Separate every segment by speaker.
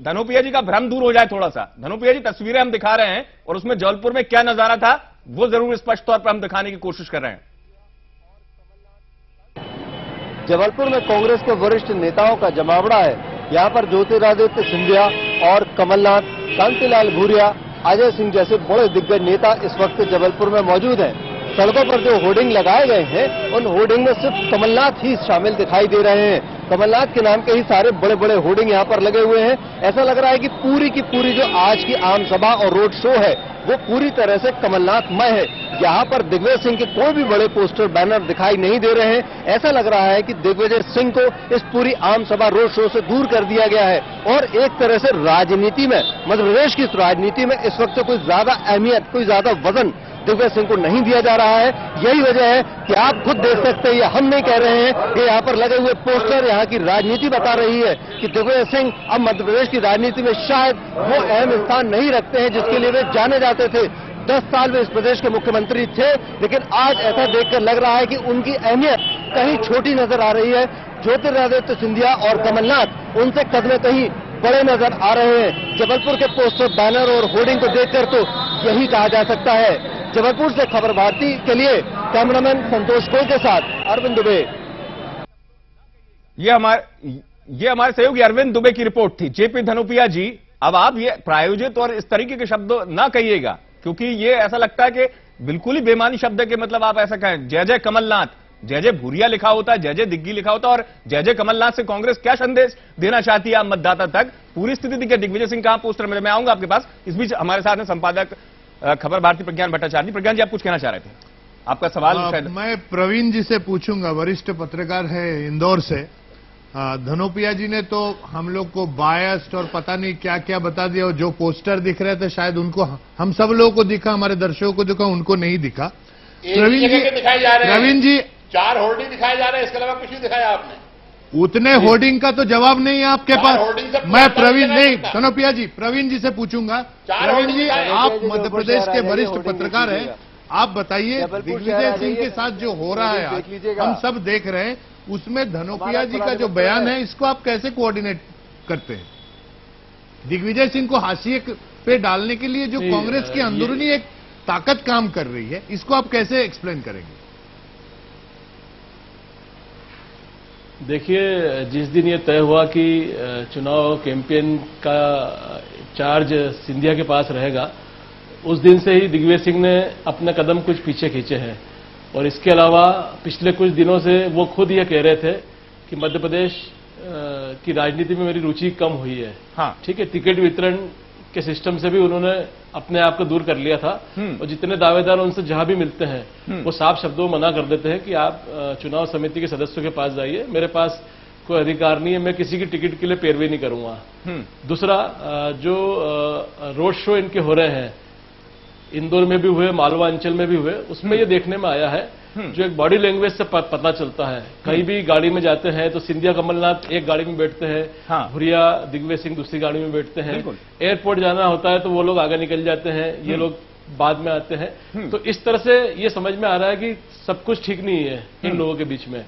Speaker 1: धनोपिया जी का भ्रम दूर हो जाए थोड़ा सा। धनोपिया जी, तस्वीरें हम दिखा रहे हैं और उसमें जबलपुर में क्या नजारा था वो जरूर स्पष्ट तौर पर हम दिखाने की कोशिश कर रहे हैं।
Speaker 2: जबलपुर में कांग्रेस के वरिष्ठ नेताओं का जमावड़ा है। यहां पर ज्योतिरादित्य सिंधिया और कमलनाथ, कांतिलाल भूरिया, अजय सिंह जैसे बड़े दिग्गज नेता इस वक्त जबलपुर में मौजूद हैं। सड़कों पर जो होर्डिंग लगाए गए हैं उन होर्डिंग में सिर्फ कमलनाथ ही शामिल दिखाई दे रहे हैं। कमलनाथ के नाम के ही सारे बड़े बड़े होर्डिंग यहां पर लगे हुए हैं। ऐसा लग रहा है कि पूरी की पूरी जो आज की आम सभा और रोड शो है वो पूरी तरह से कमलनाथमय है। यहाँ पर दिग्विजय सिंह के कोई भी बड़े पोस्टर बैनर दिखाई नहीं दे रहे हैं। ऐसा लग रहा है कि दिग्विजय सिंह को इस पूरी आम सभा रोड शो से दूर कर दिया गया है और एक तरह से राजनीति में, मध्य प्रदेश की राजनीति में इस वक्त कोई ज्यादा अहमियत, कोई ज्यादा वजन दिग्विजय सिंह को नहीं दिया जा रहा है। यही वजह है कि आप खुद देख सकते हैं, हम नहीं कह रहे हैं कि यहाँ पर लगे हुए पोस्टर यहाँ की राजनीति बता रही है कि दिग्विजय सिंह अब मध्य प्रदेश की राजनीति में शायद वो अहम स्थान नहीं रखते हैं जिसके लिए वे जाने जाते थे। 10 साल में इस प्रदेश के मुख्यमंत्री थे, लेकिन आज ऐसा देखकर लग रहा है कि उनकी अहमियत कहीं छोटी नजर आ रही है। ज्योतिरादित्य सिंधिया और कमलनाथ उनसे कद में कहीं बड़े नजर आ रहे हैं। जबलपुर के पोस्टर, बैनर और होर्डिंग को देखकर तो यही कहा जा सकता है। जबलपुर से खबर भारती के लिए कैमरामैन संतोष कोल के साथ अरविंद दुबे।
Speaker 1: ये हमारे सहयोगी अरविंद दुबे की रिपोर्ट थी। जेपी धनोपिया जी, अब आप ये प्रायोजित और इस तरीके के शब्द ना कहिएगा, क्योंकि ये ऐसा लगता है कि बिल्कुल ही बेमानी शब्द है कि मतलब आप ऐसा कहें जय जय कमलनाथ, जय जय भूरिया लिखा होता है, जय जय दिग्गी लिखा होता है, और जय जय कमलनाथ से कांग्रेस क्या संदेश देना चाहती है आप मतदाता तक, पूरी स्थिति देखिए। दिग्विजय सिंह कहां पोस्टर में, मैं आऊंगा आपके पास। इस बीच हमारे साथ में संपादक खबर भारती प्रज्ञान भट्टाचार्य। प्रज्ञान जी, आप कुछ कहना चाह रहे थे, आपका सवाल शायद।
Speaker 3: मैं प्रवीण जी से पूछूंगा, वरिष्ठ पत्रकार है इंदौर से। धनोपिया जी ने तो हम लोग को बायस्ड और पता नहीं क्या क्या बता दिया, और जो पोस्टर दिख रहे थे शायद उनको, हम सब लोगों को दिखा, हमारे दर्शकों को दिखा, उनको नहीं दिखा। प्रवीण जी
Speaker 4: 4 होर्डिंग दिखाए जा रहे हैं, इसके अलावा कुछ नहीं दिखाया आपने।
Speaker 3: उतने होर्डिंग का तो जवाब नहीं है आपके पास। मैं प्रवीण नहीं, धनोपिया जी, प्रवीण जी से पूछूंगा। प्रवीण जी, आप मध्य प्रदेश के वरिष्ठ पत्रकार हैं, आप बताइए दिग्विजय सिंह के साथ जो हो रहा है आज, हम सब देख रहे हैं, उसमें धनोपिया जी का जो बयान है इसको आप कैसे कोऑर्डिनेट करते हैं? दिग्विजय सिंह को हाशिए पे डालने के लिए जो कांग्रेस की अंदरूनी एक ताकत काम कर रही है, इसको आप कैसे एक्सप्लेन करेंगे?
Speaker 5: देखिए, जिस दिन ये तय हुआ कि चुनाव कैंपेन का चार्ज सिंधिया के पास रहेगा, उस दिन से ही दिग्विजय सिंह ने अपने कदम कुछ पीछे खींचे हैं। और इसके अलावा पिछले कुछ दिनों से वो खुद ये कह रहे थे कि मध्य प्रदेश की राजनीति में मेरी रुचि कम हुई है।
Speaker 1: हाँ,
Speaker 5: ठीक है, टिकट वितरण के सिस्टम से भी उन्होंने अपने आप को दूर कर लिया था, और जितने दावेदार उनसे जहां भी मिलते हैं वो साफ शब्दों में मना कर देते हैं कि आप चुनाव समिति के सदस्यों के पास जाइए, मेरे पास कोई अधिकार नहीं है, मैं किसी की टिकट के लिए पैरवी नहीं करूंगा। दूसरा, जो रोड शो इनके हो रहे हैं, इंदौर में भी हुए, मालवा अंचल में भी हुए, उसमें ये देखने में आया है, जो एक बॉडी लैंग्वेज से पता चलता है। कहीं भी गाड़ी में जाते हैं तो सिंधिया कमलनाथ एक गाड़ी में बैठते हैं,
Speaker 1: हाँ,
Speaker 5: भूरिया दिग्विजय सिंह दूसरी गाड़ी में बैठते हैं। एयरपोर्ट जाना होता है तो वो लोग आगे निकल जाते हैं, ये लोग बाद में आते हैं। तो इस तरह से ये समझ में आ रहा है कि सब कुछ ठीक नहीं है इन लोगों के बीच में।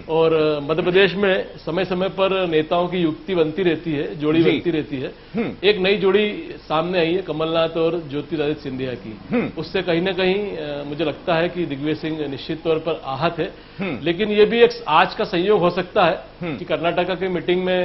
Speaker 5: और मध्य प्रदेश में समय समय पर नेताओं की युक्ति बनती रहती है, जोड़ी बनती रहती है। एक नई जोड़ी सामने आई है कमलनाथ और ज्योतिरादित्य सिंधिया की। उससे कहीं ना कहीं मुझे लगता है कि दिग्विजय सिंह निश्चित तौर पर आहत है। लेकिन ये भी एक आज का संयोग हो सकता है कि कर्नाटका की मीटिंग में,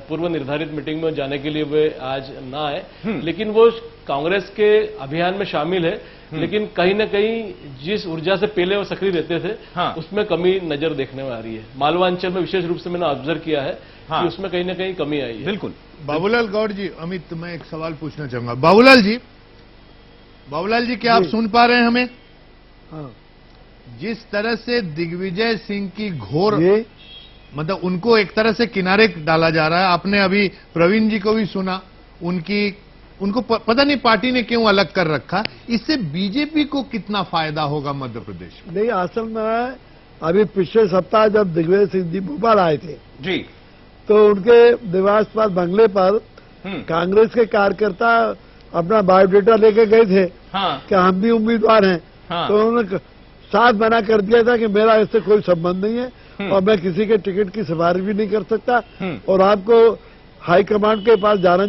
Speaker 5: पूर्व निर्धारित मीटिंग में जाने के लिए वे आज ना आए, लेकिन वो कांग्रेस के अभियान में शामिल है। लेकिन कहीं न कहीं जिस ऊर्जा से पहले वो सक्रिय रहते थे, हाँ, उसमें कमी नजर देखने में आ रही है। मालवा अंचल में विशेष रूप से मैंने ऑब्जर्व किया है, हाँ, कि उसमें कहीं न कहीं कमी आई है।
Speaker 1: बिल्कुल।
Speaker 3: बाबूलाल गौड़ जी, अमित, मैं एक सवाल पूछना चाहूंगा। बाबूलाल जी, क्या आप सुन पा रहे हैं हमें? हाँ। जिस तरह से दिग्विजय सिंह की घोर, मतलब उनको एक तरह से किनारे डाला जा रहा है, आपने अभी प्रवीण जी को भी सुना, उनको पता नहीं पार्टी ने क्यों अलग कर रखा, इससे बीजेपी को कितना फायदा होगा मध्य प्रदेश में?
Speaker 6: नहीं, असल में अभी पिछले सप्ताह जब दिग्विजय सिंह जी भोपाल आए थे
Speaker 1: जी, तो
Speaker 6: उनके निवास पर, बंगले पर कांग्रेस के कार्यकर्ता अपना बायोडेटा लेके गए थे, हाँ, कि हम भी उम्मीदवार हैं। हाँ, तो उन्होंने साथ मना कर दिया था कि मेरा इससे कोई संबंध नहीं है और मैं किसी के टिकट की सिफारिश भी नहीं कर सकता और आपको हाईकमांड के पास जाना